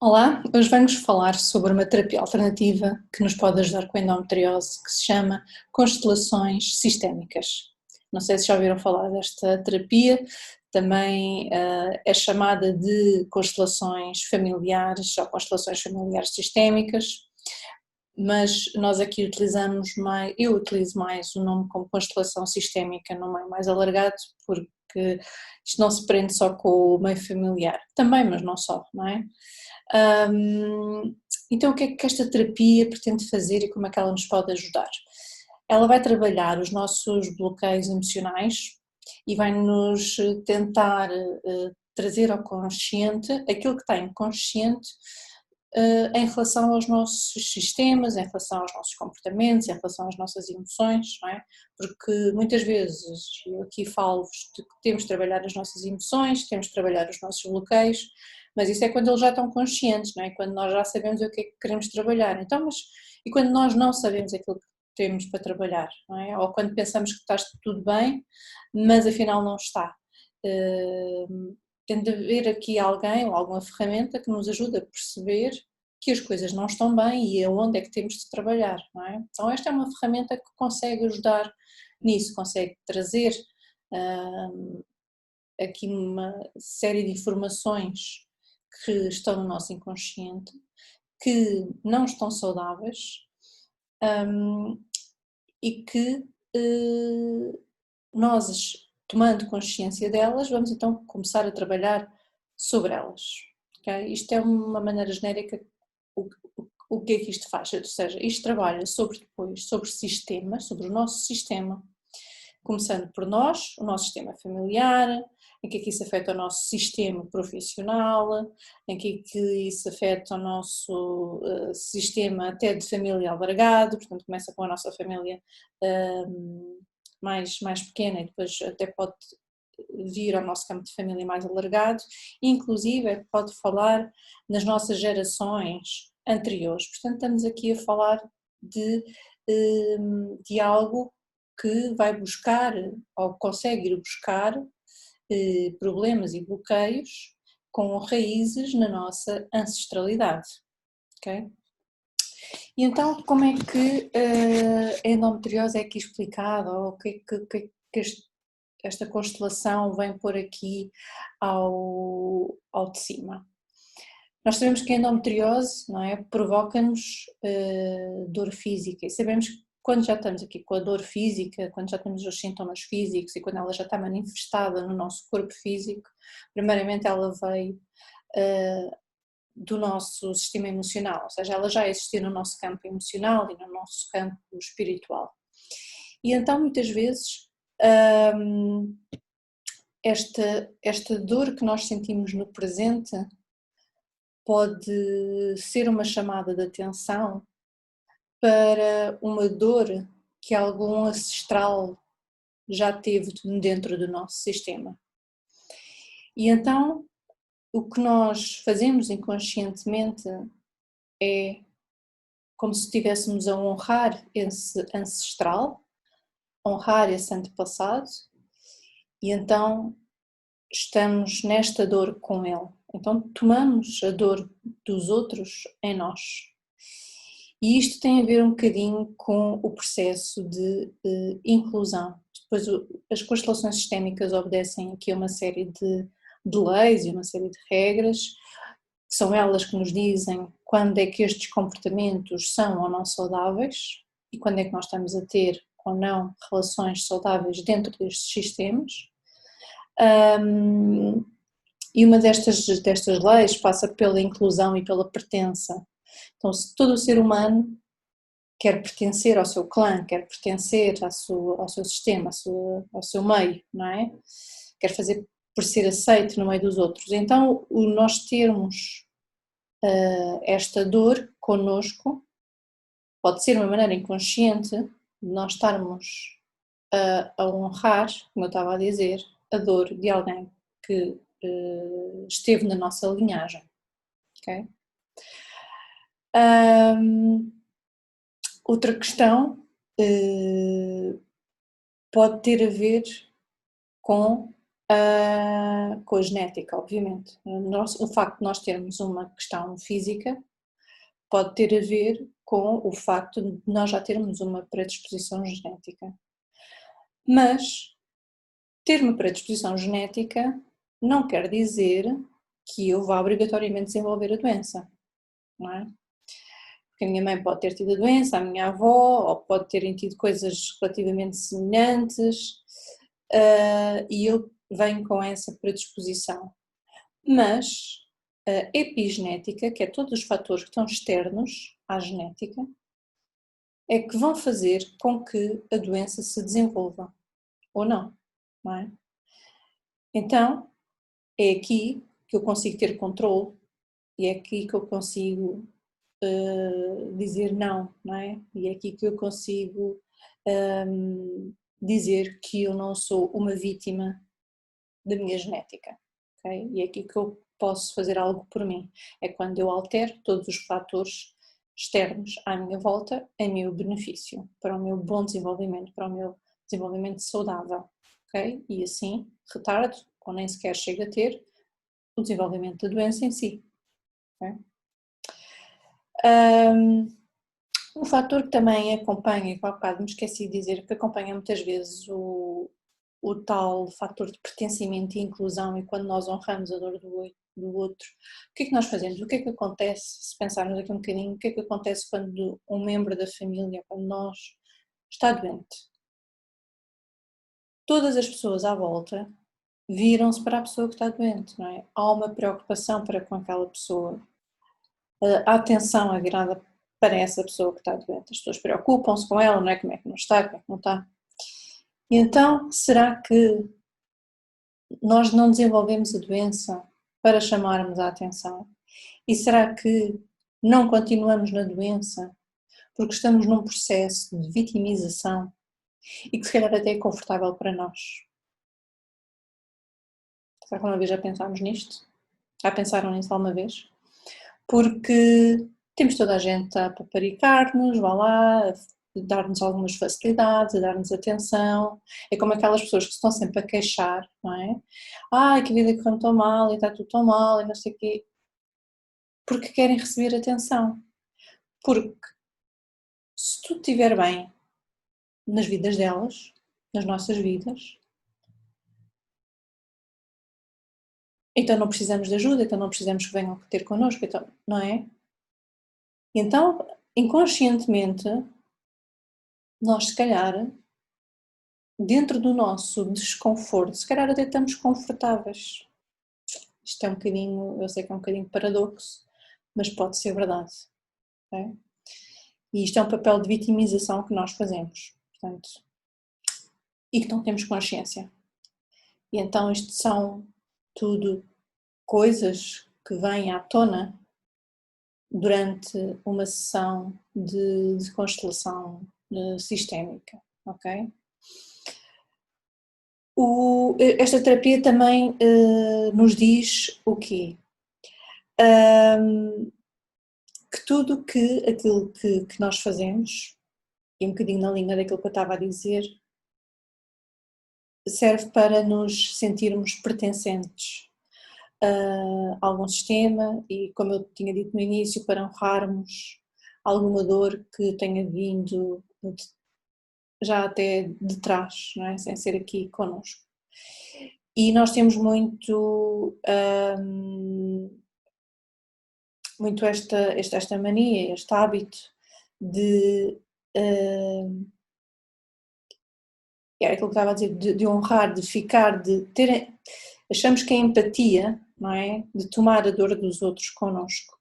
Olá, hoje vamos falar sobre uma terapia alternativa que nos pode ajudar com a endometriose, que se chama constelações sistémicas. Não sei se já ouviram falar desta terapia, também é chamada de constelações familiares ou constelações familiares sistémicas, mas nós aqui utilizamos mais, eu utilizo mais o nome como constelação sistémica no meio mais alargado, porque isto não se prende só com o meio familiar, também, mas não só, não é? Então, o que é que esta terapia pretende fazer e como é que ela nos pode ajudar? Ela vai trabalhar os nossos bloqueios emocionais e vai-nos tentar trazer ao consciente aquilo que está inconsciente em relação aos nossos sistemas, em relação aos nossos comportamentos, em relação às nossas emoções, não é? Porque muitas vezes, eu aqui falo-vos de que temos de trabalhar as nossas emoções, temos de trabalhar os nossos bloqueios, mas isso é quando eles já estão conscientes, não é? Quando nós já sabemos o que é que queremos trabalhar. Então, e quando nós não sabemos aquilo que temos para trabalhar, não é? Ou quando pensamos que está tudo bem, mas afinal não está. Tem de haver aqui alguém ou alguma ferramenta que nos ajude a perceber que as coisas não estão bem e aonde é que temos de trabalhar, não é? Então esta é uma ferramenta que consegue ajudar nisso, consegue trazer aqui uma série de informações que estão no nosso inconsciente, que não estão saudáveis e que nós, tomando consciência delas, vamos então começar a trabalhar sobre elas. Okay? Isto é uma maneira genérica, o que é que isto faz? Ou seja, isto trabalha sobre sistemas, sobre o nosso sistema, começando por nós, o nosso sistema familiar, em que é que isso afeta o nosso sistema profissional, em que é que isso afeta o nosso sistema até de família alargado, portanto começa com a nossa família mais pequena e depois até pode vir ao nosso campo de família mais alargado, inclusive pode falar nas nossas gerações anteriores, portanto estamos aqui a falar de algo que vai buscar ou consegue ir buscar problemas e bloqueios com raízes na nossa ancestralidade, ok? E então como é que a endometriose é aqui explicada, ou o que é que esta constelação vem pôr aqui ao de cima? Nós sabemos que a endometriose, não é, provoca-nos dor física e sabemos que quando já estamos aqui com a dor física, quando já temos os sintomas físicos e quando ela já está manifestada no nosso corpo físico, primeiramente ela veio do nosso sistema emocional, ou seja, ela já existia no nosso campo emocional e no nosso campo espiritual. E então muitas vezes esta dor que nós sentimos no presente pode ser uma chamada de atenção para uma dor que algum ancestral já teve dentro do nosso sistema. E então o que nós fazemos inconscientemente é como se estivéssemos a honrar esse ancestral, honrar esse antepassado, e então estamos nesta dor com ele. Então tomamos a dor dos outros em nós. E isto tem a ver um bocadinho com o processo de inclusão. Depois as constelações sistémicas obedecem aqui a uma série de leis e uma série de regras, que são elas que nos dizem quando é que estes comportamentos são ou não saudáveis e quando é que nós estamos a ter ou não relações saudáveis dentro destes sistemas. E uma destas leis passa pela inclusão e pela pertença. Então, se todo o ser humano quer pertencer ao seu clã, quer pertencer ao seu sistema, ao seu meio, não é? Quer fazer por ser aceito no meio dos outros. Então, nós termos esta dor connosco pode ser uma maneira inconsciente de nós estarmos a honrar, como eu estava a dizer, a dor de alguém que esteve na nossa linhagem. Okay? Outra questão pode ter a ver com com a genética, obviamente. O facto de nós termos uma questão física pode ter a ver com o facto de nós já termos uma predisposição genética. Mas ter uma predisposição genética não quer dizer que eu vá obrigatoriamente desenvolver a doença, não é? Porque a minha mãe pode ter tido a doença, a minha avó, ou pode terem tido coisas relativamente semelhantes, e eu venho com essa predisposição. Mas a epigenética, que é todos os fatores que estão externos à genética, é que vão fazer com que a doença se desenvolva, ou não, não é? Então, é aqui que eu consigo ter controle e é aqui que eu consigo dizer não, não é? E é aqui que eu consigo dizer que eu não sou uma vítima da minha genética, ok? E é aqui que eu posso fazer algo por mim. É quando eu altero todos os fatores externos à minha volta em meu benefício, para o meu bom desenvolvimento, para o meu desenvolvimento saudável, ok? E assim retardo, ou nem sequer chego a ter, o desenvolvimento da doença em si. Okay? Um fator que também acompanha, que há bocado me esqueci de dizer, que acompanha muitas vezes o tal fator de pertencimento e inclusão, e quando nós honramos a dor do outro, o que é que nós fazemos? O que é que acontece, se pensarmos aqui um bocadinho, o que é que acontece quando um membro da família, quando nós, está doente? Todas as pessoas à volta viram-se para a pessoa que está doente, não é? Há uma preocupação para com aquela pessoa, a atenção é virada para essa pessoa que está doente, as pessoas preocupam-se com ela, não é? Como é que não está, como é que não está. E então, será que nós não desenvolvemos a doença para chamarmos a atenção? E será que não continuamos na doença porque estamos num processo de vitimização e que se calhar até é confortável para nós? Será que alguma vez já pensámos nisto? Já pensaram nisso alguma vez? Porque temos toda a gente a paparicar-nos, vá lá, a dar-nos algumas facilidades, a dar-nos atenção. É como aquelas pessoas que estão sempre a queixar, não é? Ai, que a vida correu tão mal e está tudo tão mal e não sei o quê. Porque querem receber atenção. Porque se tudo estiver bem nas vidas delas, nas nossas vidas, então não precisamos de ajuda, então não precisamos que venham ter connosco, então, não é? Então, inconscientemente, nós se calhar, dentro do nosso desconforto, se calhar até estamos confortáveis. Isto é um bocadinho, eu sei que é um bocadinho paradoxo, mas pode ser verdade. Okay? E isto é um papel de vitimização que nós fazemos, portanto, e que não temos consciência. E então isto são tudo coisas que vêm à tona durante uma sessão de constelação sistémica, ok? Esta terapia também nos diz o quê? Que tudo aquilo que nós fazemos, e um bocadinho na linha daquilo que eu estava a dizer, serve para nos sentirmos pertencentes a algum sistema e, como eu tinha dito no início, para honrarmos alguma dor que tenha vindo já até de trás, não é? Sem ser aqui connosco. E nós temos muito esta mania, este hábito de, era aquilo que estava a dizer, de honrar, de ficar, de ter, achamos que é empatia, não é? De tomar a dor dos outros connosco.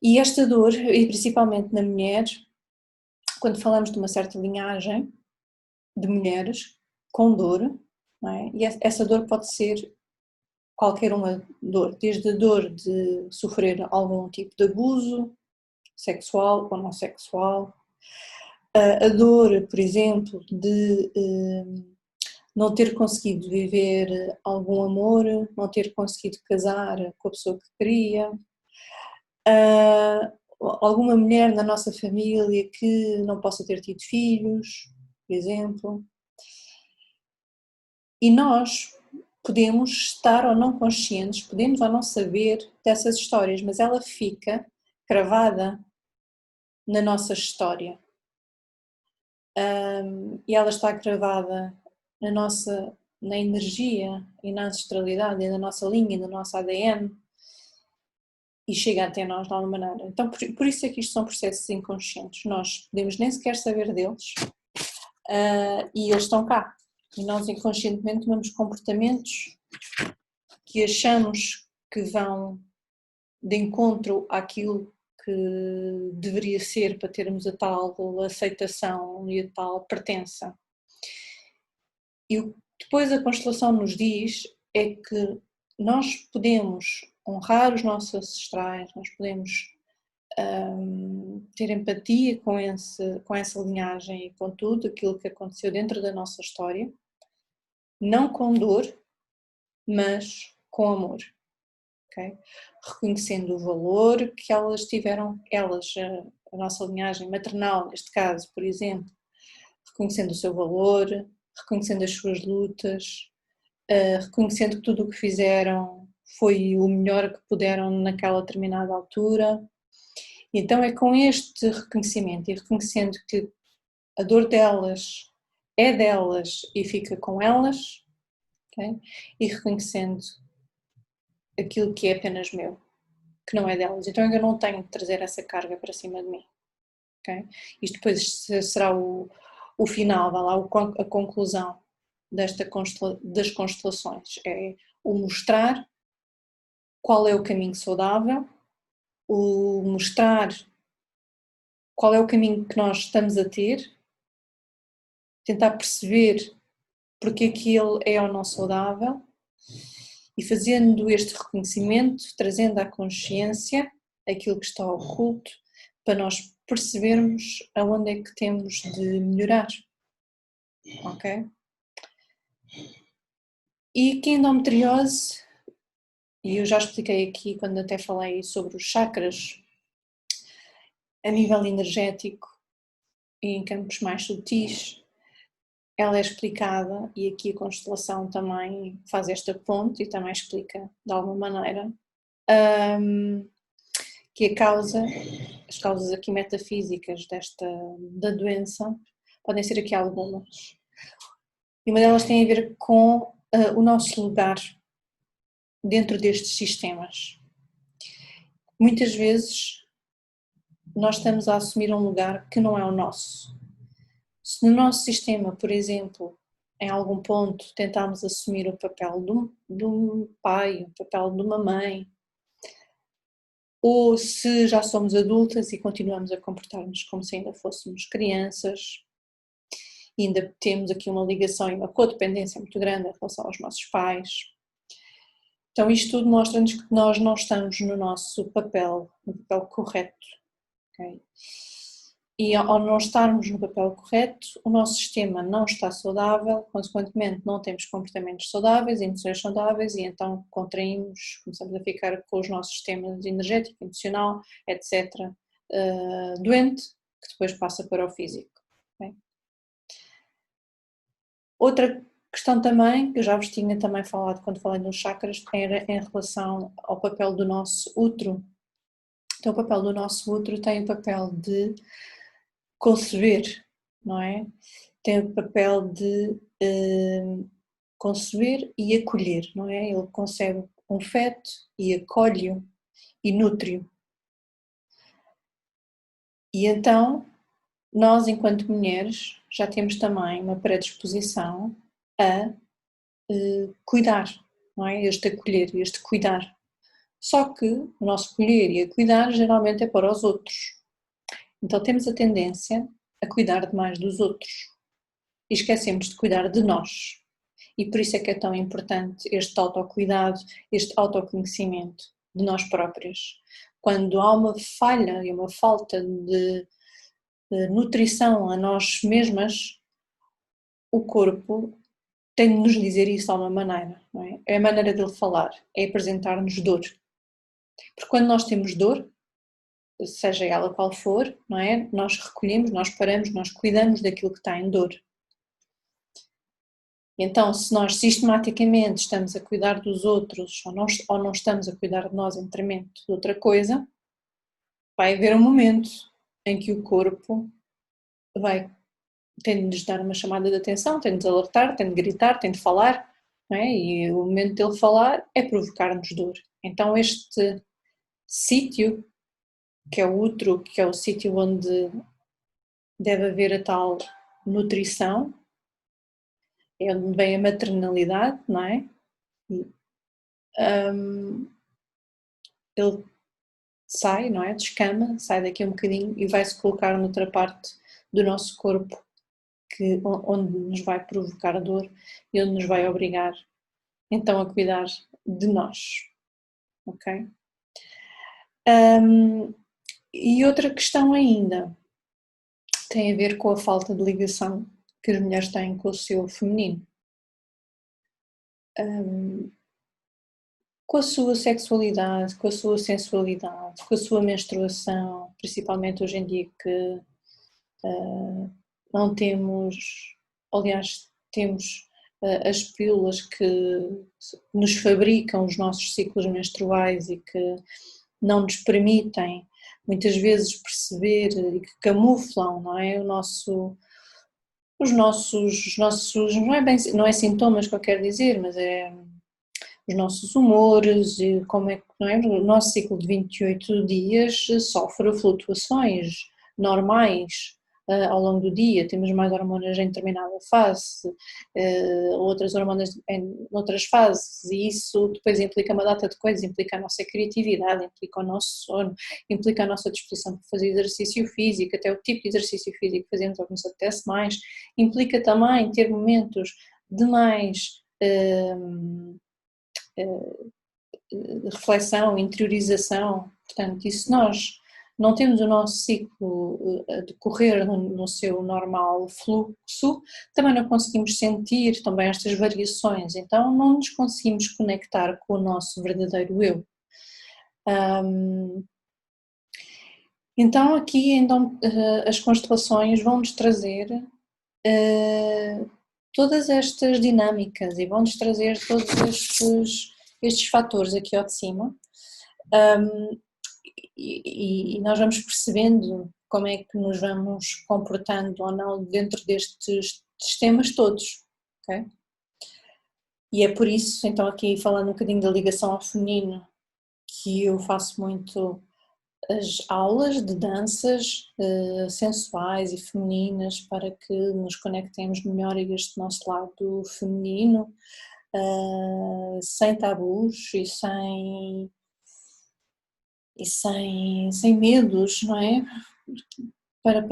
E esta dor, e principalmente na mulher, quando falamos de uma certa linhagem de mulheres com dor, não é? E essa dor pode ser qualquer uma dor, desde a dor de sofrer algum tipo de abuso sexual ou não sexual, a dor, por exemplo, de não ter conseguido viver algum amor, não ter conseguido casar com a pessoa que queria, alguma mulher na nossa família que não possa ter tido filhos, por exemplo. E nós podemos estar ou não conscientes, podemos ou não saber dessas histórias, mas ela fica cravada na nossa história. E ela está gravada na energia e na ancestralidade e na nossa linha, no nosso ADN, e chega até nós de alguma maneira. Então por isso é que isto são processos inconscientes, nós podemos nem sequer saber deles, e eles estão cá, e nós inconscientemente tomamos comportamentos que achamos que vão de encontro àquilo que deveria ser para termos a tal aceitação e a tal pertença. E o que depois a constelação nos diz é que nós podemos honrar os nossos ancestrais, nós podemos ter empatia com essa linhagem e com tudo aquilo que aconteceu dentro da nossa história, não com dor, mas com amor. Okay? Reconhecendo o valor que elas tiveram, a nossa linhagem maternal, neste caso, por exemplo, reconhecendo o seu valor, reconhecendo as suas lutas, reconhecendo que tudo o que fizeram foi o melhor que puderam naquela determinada altura. Então é com este reconhecimento e reconhecendo que a dor delas é delas e fica com elas, okay? E reconhecendo aquilo que é apenas meu, que não é delas. Então eu não tenho de trazer essa carga para cima de mim. Okay? Isto depois será o final, vai lá, a conclusão das constelações. É o mostrar qual é o caminho saudável, o mostrar qual é o caminho que nós estamos a ter, tentar perceber porque é que ele é ou não saudável, e fazendo este reconhecimento, trazendo à consciência aquilo que está oculto, para nós percebermos aonde é que temos de melhorar, ok? E que a endometriose, e eu já expliquei aqui quando até falei sobre os chakras, a nível energético e em campos mais sutis, ela é explicada, e aqui a constelação também faz esta ponte e também explica de alguma maneira, que as causas aqui metafísicas da doença podem ser aqui algumas. E uma delas tem a ver com o nosso lugar dentro destes sistemas. Muitas vezes nós estamos a assumir um lugar que não é o nosso. Se no nosso sistema, por exemplo, em algum ponto tentarmos assumir o papel de um pai, o papel de uma mãe, ou se já somos adultas e continuamos a comportar-nos como se ainda fôssemos crianças, e ainda temos aqui uma ligação e uma codependência muito grande em relação aos nossos pais. Então isto tudo mostra-nos que nós não estamos no nosso papel, no papel correto. Okay? E ao não estarmos no papel correto, o nosso sistema não está saudável, consequentemente não temos comportamentos saudáveis, emoções saudáveis, e então contraímos, começamos a ficar com os nossos sistemas energético, emocional, etc., doente, que depois passa para o físico. Okay? Outra questão também, que eu já vos tinha também falado quando falei nos chakras, era em relação ao papel do nosso útero. Então o papel do nosso útero tem o papel de conceber, não é? Tem o papel de conceber e acolher, não é? Ele concebe um feto e acolhe-o e nutre-o. E então, nós enquanto mulheres já temos também uma predisposição a cuidar, não é? Este acolher, este cuidar. Só que o nosso colher e a cuidar geralmente é para os outros. Então temos a tendência a cuidar demais dos outros e esquecemos de cuidar de nós. E por isso é que é tão importante este autocuidado, este autoconhecimento de nós próprias. Quando há uma falha e uma falta de nutrição a nós mesmas, o corpo tem de nos dizer isso de alguma maneira, não é? É a maneira dele falar, é apresentar-nos dor. Porque quando nós temos dor, seja ela qual for, não é? Nós recolhemos, nós paramos, nós cuidamos daquilo que está em dor. Então, se nós sistematicamente estamos a cuidar dos outros ou não estamos a cuidar de nós em detrimento de outra coisa, vai haver um momento em que o corpo vai tem de nos dar uma chamada de atenção, tem de nos alertar, tem de gritar, tem de falar, não é? E o momento dele falar é provocar-nos dor. Então este sítio, que é o útero, que é o sítio onde deve haver a tal nutrição, é onde vem a maternalidade, não é? Ele sai, não é? Descama, sai daqui um bocadinho e vai-se colocar noutra parte do nosso corpo onde nos vai provocar dor e onde nos vai obrigar então a cuidar de nós, ok? E outra questão ainda tem a ver com a falta de ligação que as mulheres têm com o seu feminino, com a sua sexualidade, com a sua sensualidade, com a sua menstruação, principalmente hoje em dia que não temos, aliás, temos as pílulas que nos fabricam os nossos ciclos menstruais e que não nos permitem muitas vezes perceber e que camuflam, não é, os nossos, não é bem, não é sintomas que eu quero dizer, mas é os nossos humores e como é que, não é, o nosso ciclo de 28 dias sofre flutuações normais ao longo do dia, temos mais hormonas em determinada fase, outras hormonas em outras fases, e isso depois implica uma data de coisas, implica a nossa criatividade, implica o nosso sono, implica a nossa disposição para fazer exercício físico, até o tipo de exercício físico que fazemos ou que nos apetece mais, implica também ter momentos de mais reflexão, interiorização, portanto, e se nós não temos o nosso ciclo a decorrer no seu normal fluxo, também não conseguimos sentir também estas variações, então não nos conseguimos conectar com o nosso verdadeiro eu. Então aqui então, as constelações vão-nos trazer todas estas dinâmicas e vão-nos trazer todos estes fatores aqui ao de cima, e nós vamos percebendo como é que nos vamos comportando ou não dentro destes sistemas todos, ok? E é por isso, então aqui falando um bocadinho da ligação ao feminino, que eu faço muito as aulas de danças sensuais e femininas para que nos conectemos melhor a este nosso lado feminino, sem tabus sem medos, não é? Para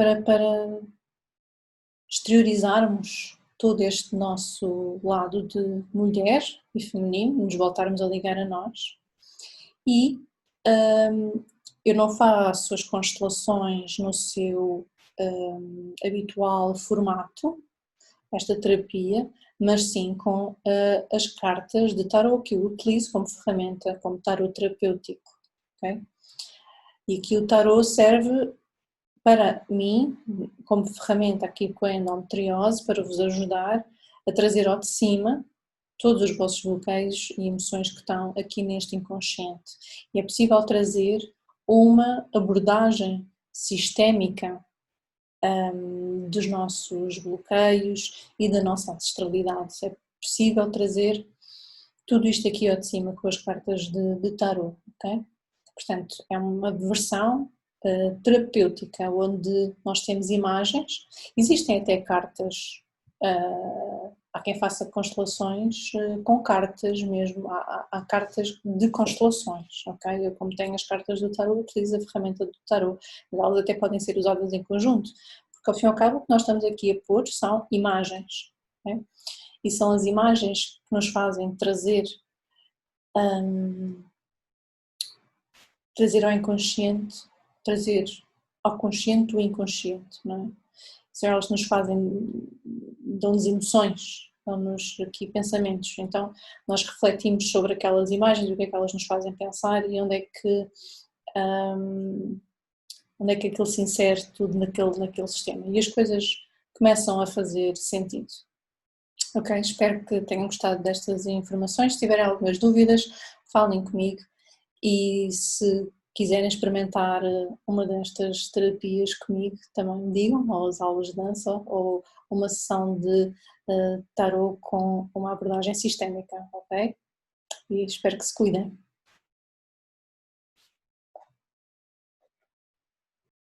exteriorizarmos todo este nosso lado de mulher e feminino, nos voltarmos a ligar a nós. E eu não faço as constelações no seu habitual formato, esta terapia, mas sim com as cartas de tarot que eu utilizo como ferramenta, como tarot terapêutico, ok? E aqui o tarot serve para mim, como ferramenta aqui com a endometriose, para vos ajudar a trazer ao de cima todos os vossos bloqueios e emoções que estão aqui neste inconsciente. E é possível trazer uma abordagem sistémica dos nossos bloqueios e da nossa ancestralidade. É possível trazer tudo isto aqui ao de cima com as cartas de tarot, ok? Portanto, é uma versão terapêutica onde nós temos imagens, existem até cartas, há quem faça constelações com cartas mesmo, há cartas de constelações, ok? Eu como tenho as cartas do tarot, utilizo a ferramenta do tarot, mas elas até podem ser usadas em conjunto, porque ao fim e ao cabo o que nós estamos aqui a pôr são imagens, ok? E são as imagens que nos fazem trazer ao inconsciente, trazer ao consciente o inconsciente, não é? Se elas nos fazem, dão-nos emoções, dão-nos aqui pensamentos, então nós refletimos sobre aquelas imagens, o que é que elas nos fazem pensar e onde é que aquilo se insere tudo naquele sistema e as coisas começam a fazer sentido. Ok, espero que tenham gostado destas informações. Se tiverem algumas dúvidas, falem comigo e se quiserem experimentar uma destas terapias comigo, também me digam, ou as aulas de dança, ou uma sessão de tarot com uma abordagem sistémica, ok? E espero que se cuidem.